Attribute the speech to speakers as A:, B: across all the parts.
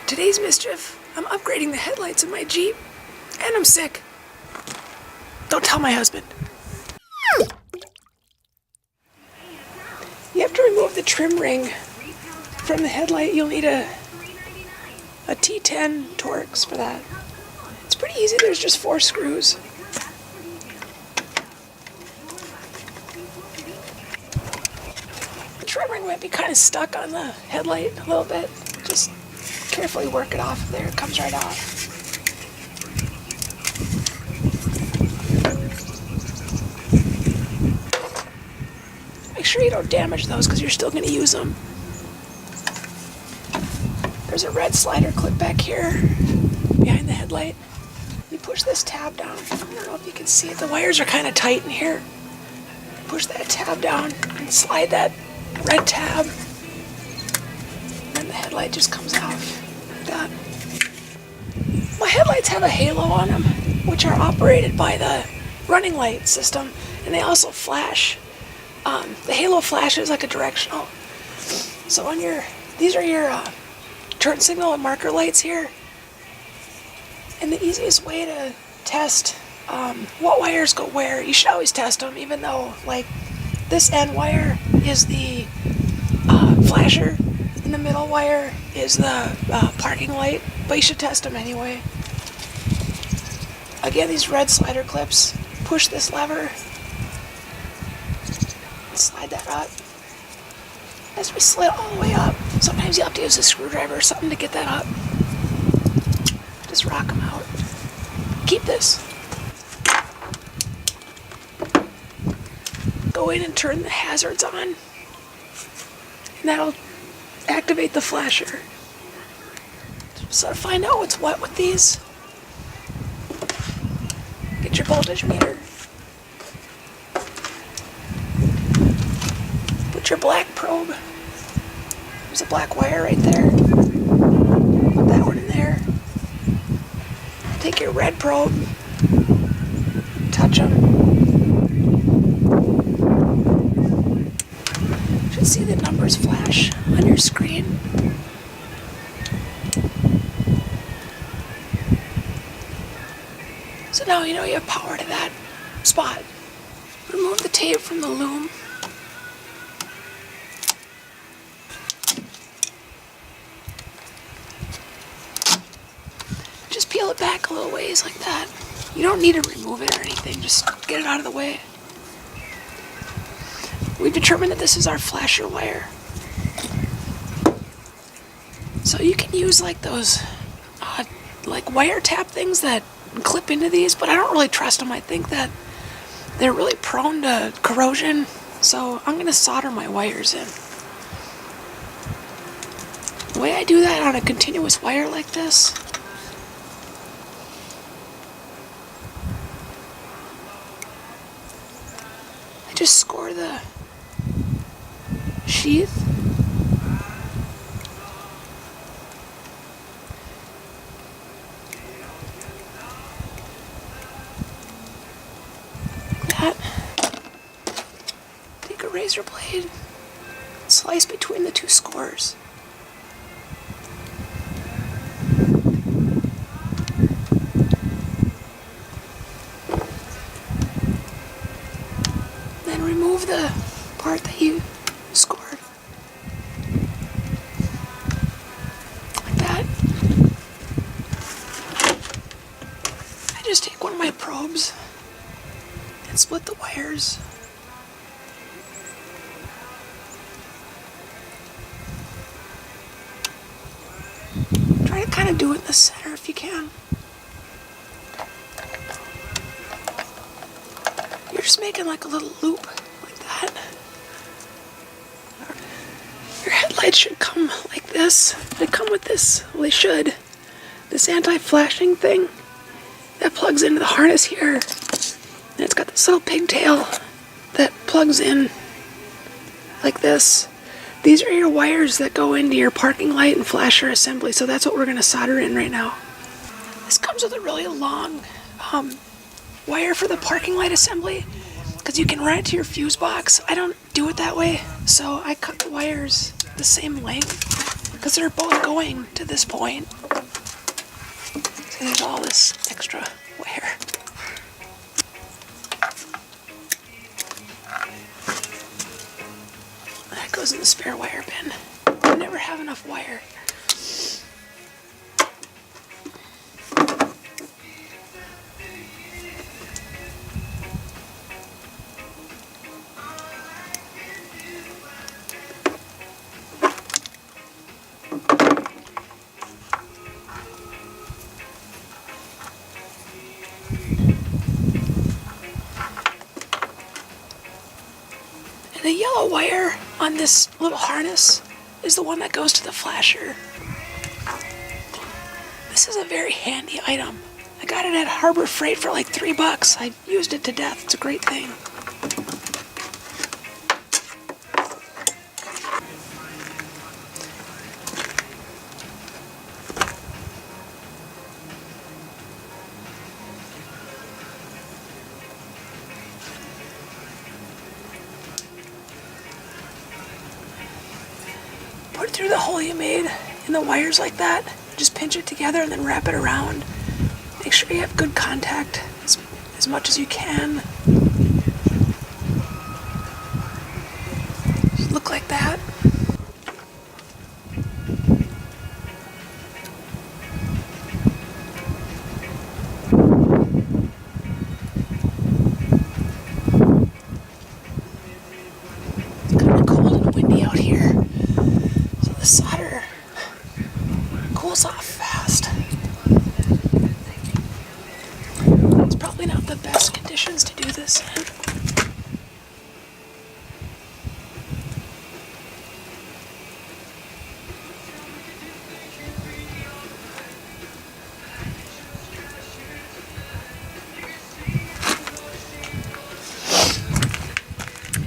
A: Today's mischief, I'm upgrading the headlights in my Jeep, and I'm sick. Don't tell my husband. You have to remove the trim ring from the headlight. You'll need a T10 Torx for that. It's pretty easy, there's just 4 screws. The trim ring might be kind of stuck on the headlight a little bit. Just carefully work it off. There, it comes right off. Make sure you don't damage those because you're still going to use them. There's a red slider clip back here behind the headlight. You push this tab down. I don't know if you can see it. The wires are kind of tight in here. Push that tab down and slide that red tab. And the headlight just comes off like that. My headlights have a halo on them, which are operated by the running light system, and they also flash. The halo flashes like a directional. So on these are your turn signal and marker lights here. And the easiest way to test what wires go where, you should always test them, even though like this end wire is the flasher and the middle wire is the parking light, but you should test them anyway. Again, these red slider clips, push this lever, slide that up. As we slid all the way up, sometimes you have to use a screwdriver or something to get that up. Just rock them out. Keep this. Go in and turn the hazards on, and that'll activate the flasher. So to find out what's what with these, get your voltage meter. Put your black probe. There's a black wire right there. Put that one in there. Take your red probe. Touch them. You should see the numbers flash on your screen. So now you know you have power to that spot. Remove the tape from the loom. Just peel it back a little ways like that. You don't need to remove it or anything, just get it out of the way. We've determined that this is our flasher wire. So you can use like those like wire tap things that clip into these, but I don't really trust them. I think that they're really prone to corrosion, so I'm going to solder my wires in. The way I do that on a continuous wire like this, I just score the sheath. Like that. Take a razor blade, slice between the 2 scores. Remove the part that you scored. Like that. I just take one of my probes and split the wires. Try to kind of do it in the center if you can. You're just making like a little loop like that. Your headlights should come like this. They come with this, well they should, this anti-flashing thing that plugs into the harness here. And it's got this little pigtail that plugs in like this. These are your wires that go into your parking light and flasher assembly, so that's what we're going to solder in right now. This comes with a really long wire for the parking light assembly, because you can run it to your fuse box. I don't do it that way, so I cut the wires the same length. because they're both going to this point. So there's all this extra wire. That goes in the spare wire bin. I never have enough wire. The yellow wire on this little harness is the one that goes to the flasher. This is a very handy item. I got it at Harbor Freight for like $3. I used it to death. It's a great thing. Put it through the hole you made in the wires like that. Just pinch it together and then wrap it around. Make sure you have good contact as much as you can. Just look like that. It's kind of cold and windy out here. The solder cools off fast. It's probably not the best conditions to do this in.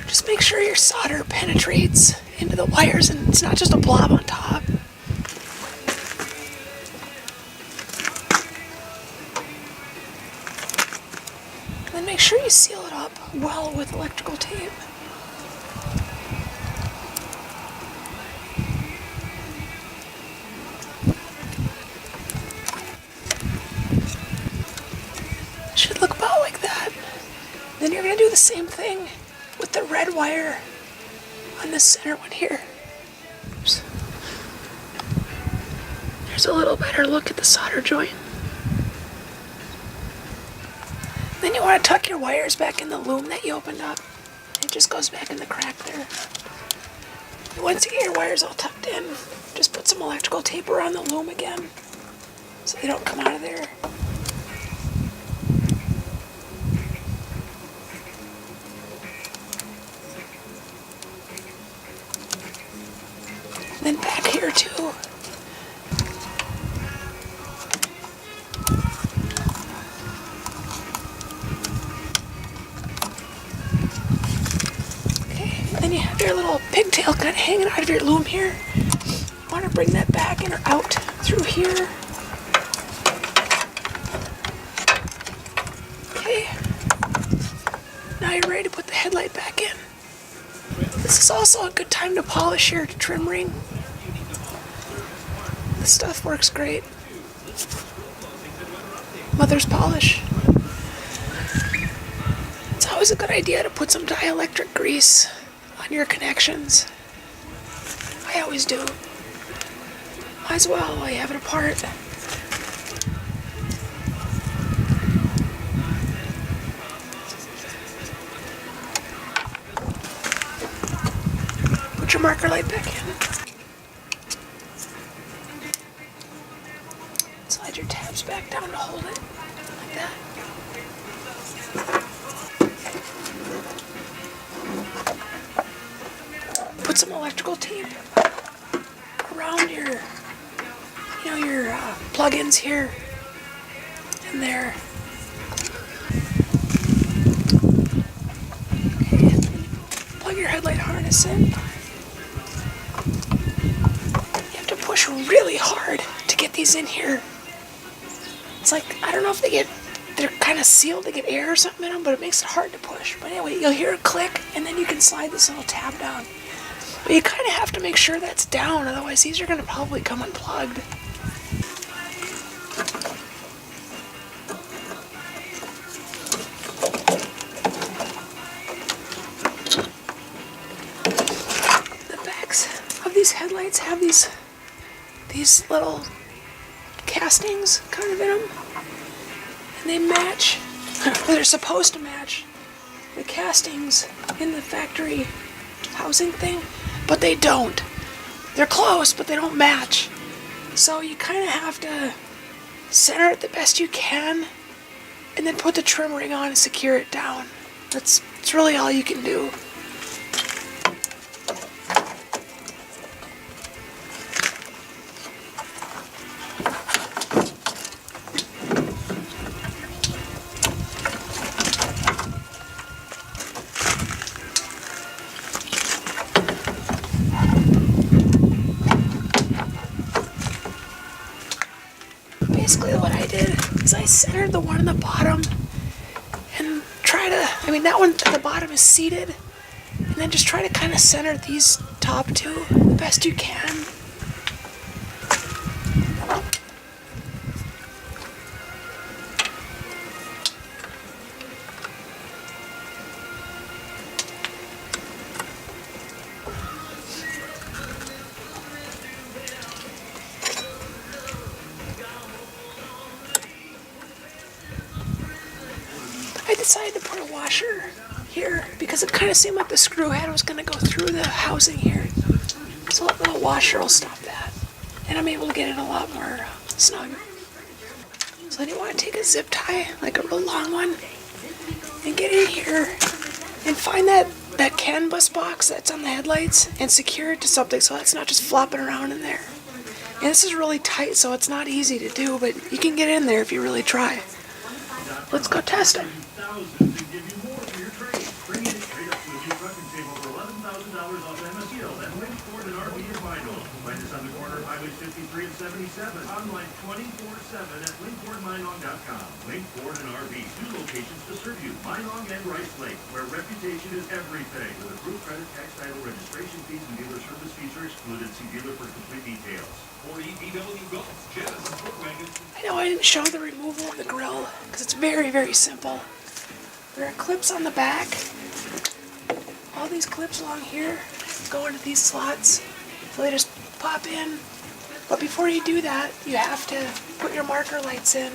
A: Just make sure your solder penetrates into the wires and it's not just a blob on top. And then make sure you seal it up well with electrical tape. It should look about like that. Then you're going to do the same thing with the red wire on this center one here. Oops. There's a little better look at the solder joint. Then you want to tuck your wires back in the loom that you opened up. It just goes back in the crack there. And once you get your wires all tucked in, just put some electrical tape around the loom again so they don't come out of there. Then back here too. Okay, then you have your little pigtail kind of hanging out of your loom here. You want to bring that back in or out through here. Okay. Now you're ready to put the headlight back in. This is also a good time to polish your trim ring. This stuff works great. Mother's polish. It's always a good idea to put some dielectric grease on your connections. I always do. Might as well while you have it apart. Put your marker light back in. Slide your tabs back down to hold it, like that. Put some electrical tape around your, plug-ins here and there. Okay. Plug your headlight harness in. You have to push really hard to get these in here. It's like, I don't know if they're kind of sealed to get air or something in them, but it makes it hard to push. But anyway, you'll hear a click, and then you can slide this little tab down. But you kind of have to make sure that's down, otherwise these are going to probably come unplugged. The backs of these headlights have these little castings kind of in them, and they match, they're supposed to match the castings in the factory housing thing, but they don't. They're close, but they don't match. So you kind of have to center it the best you can, and then put the trim ring on and secure it down. That's really all you can do. Basically what I did is I centered the one on the bottom and that one at the bottom is seated, and then just try to kind of center these top two the best you can. I decided to put a washer here because it kind of seemed like the screw head was going to go through the housing here. So that little washer will stop that. And I'm able to get it a lot more snug. So then you want to take a zip tie, like a real long one, and get in here and find that CAN bus box that's on the headlights and secure it to something so that's not just flopping around in there. And this is really tight, so it's not easy to do, but you can get in there if you really try. Let's go test it.
B: Online 24/7 at linkfordmylong.com. Link Ford and RV, 2 locations to serve you. Mylong and Rice Lake, where reputation is everything. With approved credit, tax, title, registration fees, and dealer service fees are excluded. See dealer for complete details. 40 VW Golf, Jazz, and Volkswagen.
A: I know I didn't show the removal of the grille because it's very, very simple. There are clips on the back. All these clips along here go into these slots, so they just pop in. But before you do that, you have to put your marker lights in.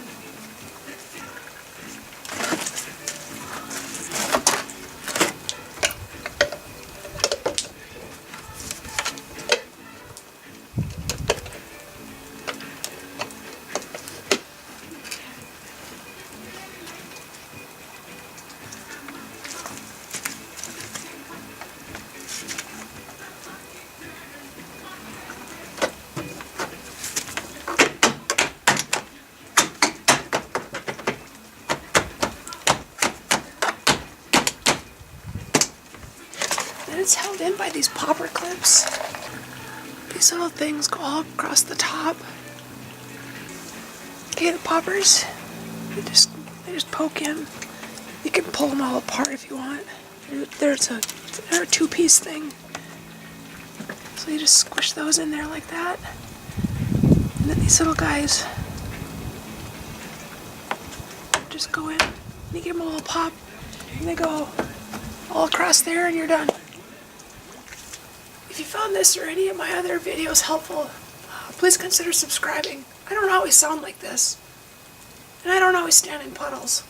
A: And it's held in by these popper clips. These little things go all across the top. Okay, the poppers, they just poke in. You can pull them all apart if you want. They're a 2-piece thing. So you just squish those in there like that. And then these little guys just go in. And you give them a little pop, and they go all across there, and you're done. If you found this or any of my other videos helpful, please consider subscribing. I don't always sound like this, and I don't always stand in puddles.